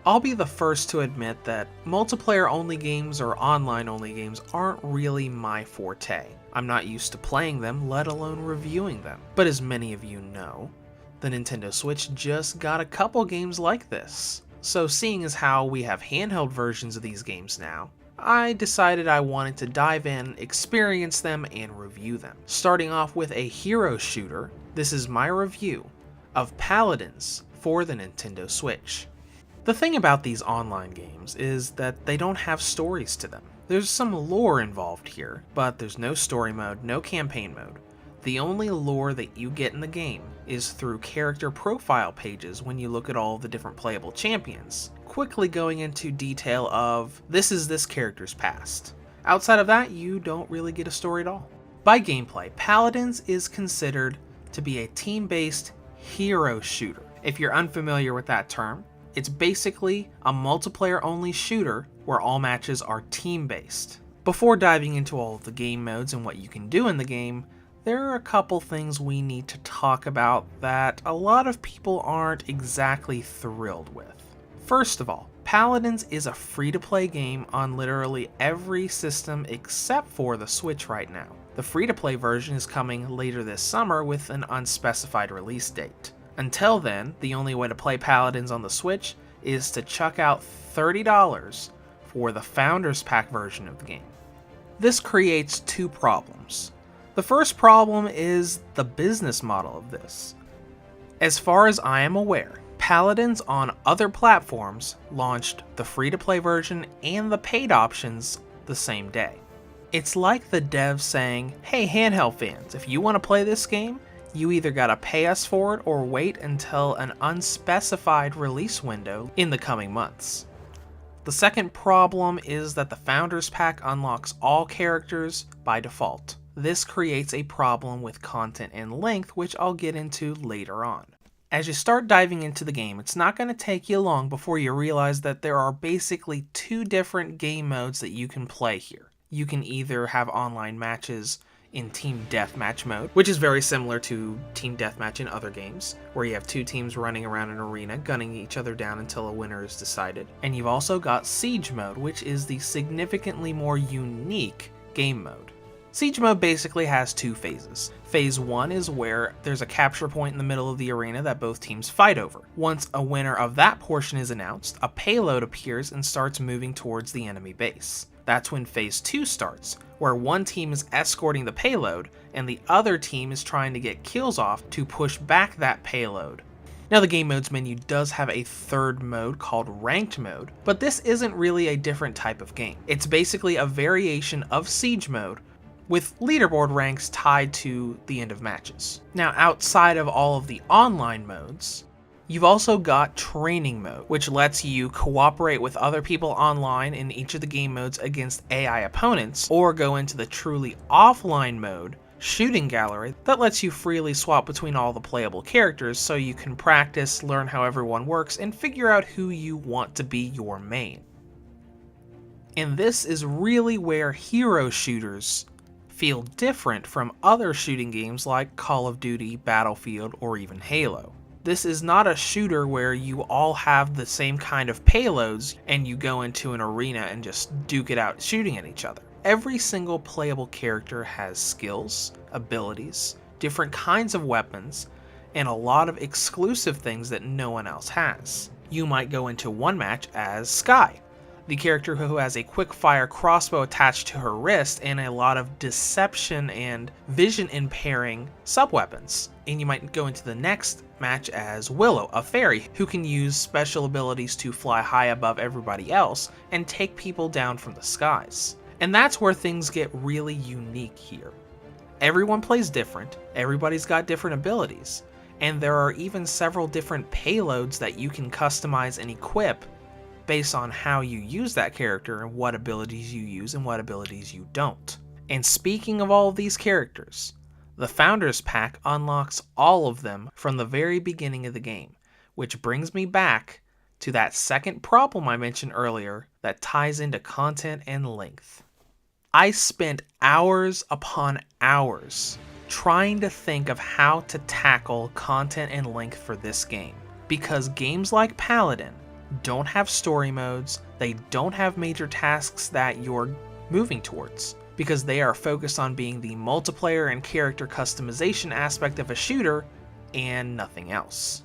I'll be the first to admit that multiplayer only games or online only games aren't really my forte. I'm not used to playing them, let alone reviewing them. But as many of you know, the Nintendo Switch just got a couple games like this. So seeing as how we have handheld versions of these games now, I decided I wanted to dive in, experience them, and review them. Starting off with a hero shooter, this is my review of Paladins for the Nintendo Switch. The thing about these online games is that they don't have stories to them. There's some lore involved here, but there's no story mode, no campaign mode. The only lore that you get in the game is through character profile pages when you look at all the different playable champions, quickly going into detail of this is this character's past. Outside of that, you don't really get a story at all. By gameplay, Paladins is considered to be a team-based hero shooter. If you're unfamiliar with that term, it's basically a multiplayer-only shooter where all matches are team-based. Before diving into all of the game modes and what you can do in the game, there are a couple things we need to talk about that a lot of people aren't exactly thrilled with. First of all, Paladins is a free-to-play game on literally every system except for the Switch right now. The free-to-play version is coming later this summer with an unspecified release date. Until then, the only way to play Paladins on the Switch is to chuck out $30 for the Founders Pack version of the game. This creates two problems. The first problem is the business model of this. As far as I am aware, Paladins on other platforms launched the free-to-play version and the paid options the same day. It's like the devs saying, hey handheld fans, if you want to play this game, you either gotta pay us for it or wait until an unspecified release window in the coming months. The second problem is that the Founders Pack unlocks all characters by default. This creates a problem with content and length, which I'll get into later on. As you start diving into the game, it's not going to take you long before you realize that there are basically two different game modes that you can play here. You can either have online matches in Team Deathmatch mode, which is very similar to Team Deathmatch in other games, where you have two teams running around an arena, gunning each other down until a winner is decided. And you've also got Siege mode, which is the significantly more unique game mode. Siege mode basically has two phases. Phase 1 is where there's a capture point in the middle of the arena that both teams fight over. Once a winner of that portion is announced, a payload appears and starts moving towards the enemy base. That's when Phase 2 starts, where one team is escorting the payload and the other team is trying to get kills off to push back that payload. Now the game modes menu does have a third mode called ranked mode, but this isn't really a different type of game. It's basically a variation of Siege mode with leaderboard ranks tied to the end of matches. Now outside of all of the online modes, you've also got training mode, which lets you cooperate with other people online in each of the game modes against AI opponents, or go into the truly offline mode, shooting gallery, that lets you freely swap between all the playable characters so you can practice, learn how everyone works, and figure out who you want to be your main. And this is really where hero shooters feel different from other shooting games like Call of Duty, Battlefield, or even Halo. This is not a shooter where you all have the same kind of payloads and you go into an arena and just duke it out shooting at each other. Every single playable character has skills, abilities, different kinds of weapons, and a lot of exclusive things that no one else has. You might go into one match as Skye, the character who has a quick-fire crossbow attached to her wrist and a lot of deception and vision impairing sub-weapons. And you might go into the next match as Willow, a fairy who can use special abilities to fly high above everybody else and take people down from the skies. And that's where things get really unique here. Everyone plays different, everybody's got different abilities, and there are even several different payloads that you can customize and equip based on how you use that character and what abilities you use and what abilities you don't. And speaking of all of these characters, the Founders Pack unlocks all of them from the very beginning of the game, which brings me back to that second problem I mentioned earlier that ties into content and length. I spent hours upon hours trying to think of how to tackle content and length for this game, because games like Paladin don't have story modes, they don't have major tasks that you're moving towards, because they are focused on being the multiplayer and character customization aspect of a shooter and nothing else.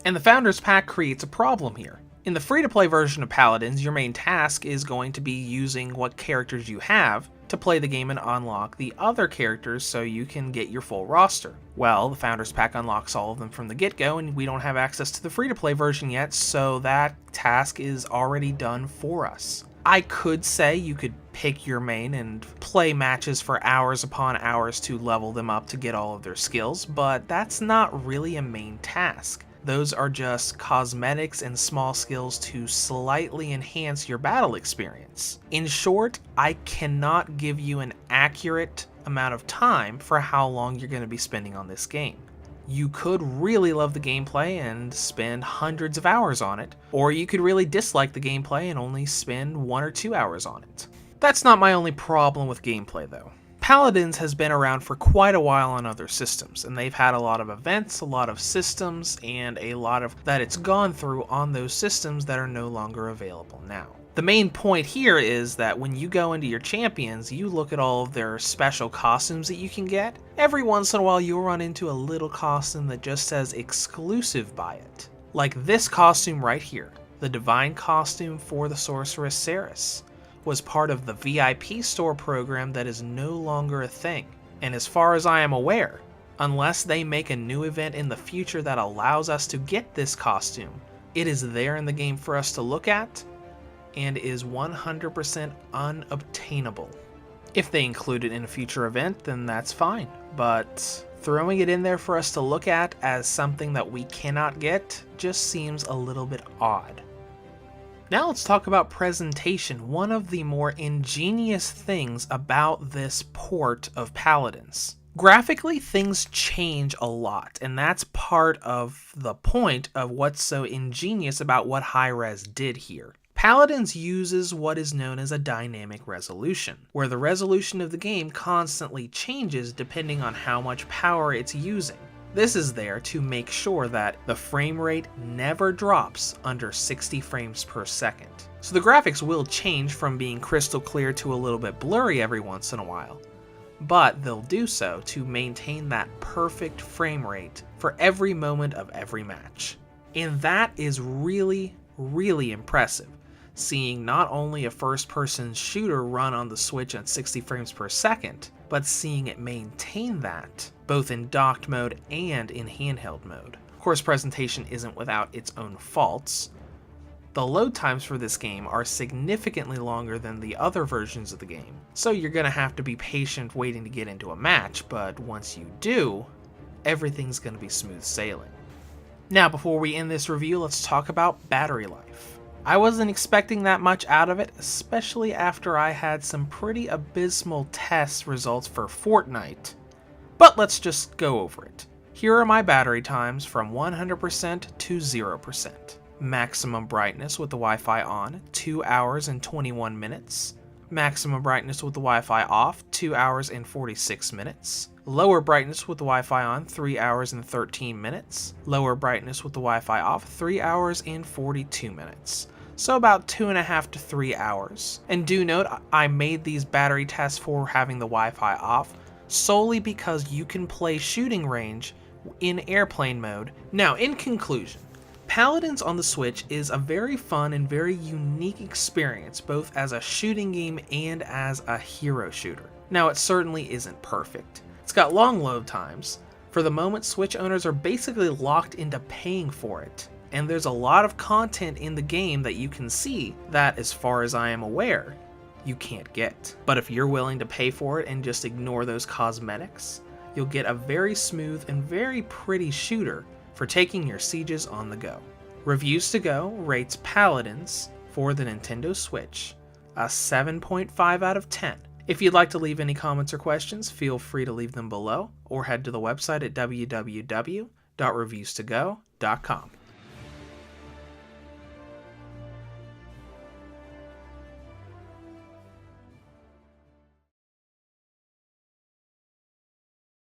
And the Founders Pack creates a problem here. In the free-to-play version of Paladins, your main task is going to be using what characters you have to play the game and unlock the other characters so you can get your full roster. Well, the Founders Pack unlocks all of them from the get-go, and we don't have access to the free-to-play version yet, so that task is already done for us. I could say you could pick your main and play matches for hours upon hours to level them up to get all of their skills, but that's not really a main task. Those are just cosmetics and small skills to slightly enhance your battle experience. In short, I cannot give you an accurate amount of time for how long you're going to be spending on this game. You could really love the gameplay and spend hundreds of hours on it, or you could really dislike the gameplay and only spend 1 or 2 hours on it. That's not my only problem with gameplay though. Paladins has been around for quite a while on other systems, and they've had a lot of events, a lot of systems, and a lot of that it's gone through on those systems that are no longer available now. The main point here is that when you go into your champions, you look at all of their special costumes that you can get. Every once in a while you'll run into a little costume that just says exclusive by it. Like this costume right here, the Divine costume for the Sorceress Ceres, was part of the VIP store program that is no longer a thing. And as far as I am aware, unless they make a new event in the future that allows us to get this costume, it is there in the game for us to look at and is 100% unobtainable. If they include it in a future event, then that's fine, but throwing it in there for us to look at as something that we cannot get just seems a little bit odd. Now let's talk about presentation, one of the more ingenious things about this port of Paladins. Graphically, things change a lot, and that's part of the point of what's so ingenious about what Hi-Rez did here. Paladins uses what is known as a dynamic resolution, where the resolution of the game constantly changes depending on how much power it's using. This is there to make sure that the frame rate never drops under 60 frames per second. So the graphics will change from being crystal clear to a little bit blurry every once in a while, but they'll do so to maintain that perfect frame rate for every moment of every match. And that is really, really impressive, seeing not only a first-person shooter run on the Switch at 60 frames per second, but seeing it maintain that, both in docked mode and in handheld mode. Of course, presentation isn't without its own faults. The load times for this game are significantly longer than the other versions of the game, so you're going to have to be patient waiting to get into a match, but once you do, everything's going to be smooth sailing. Now, before we end this review, let's talk about battery life. I wasn't expecting that much out of it, especially after I had some pretty abysmal test results for Fortnite. But let's just go over it. Here are my battery times from 100% to 0%. Maximum brightness with the Wi-Fi on, 2 hours and 21 minutes. Maximum brightness with the Wi-Fi off, 2 hours and 46 minutes. Lower brightness with the Wi-Fi on, 3 hours and 13 minutes. Lower brightness with the Wi-Fi off, 3 hours and 42 minutes. So about 2.5 to 3 hours. And do note, I made these battery tests for having the Wi-Fi off solely because you can play shooting range in airplane mode. Now, in conclusion, Paladins on the Switch is a very fun and very unique experience, both as a shooting game and as a hero shooter. Now, it certainly isn't perfect. It's got long load times. For the moment, Switch owners are basically locked into paying for it. And there's a lot of content in the game that you can see that, as far as I am aware, you can't get. But if you're willing to pay for it and just ignore those cosmetics, you'll get a very smooth and very pretty shooter for taking your sieges on the go. Reviews to Go rates Paladins for the Nintendo Switch a 7.5 out of 10. If you'd like to leave any comments or questions, feel free to leave them below or head to the website at www.reviewstogo.com.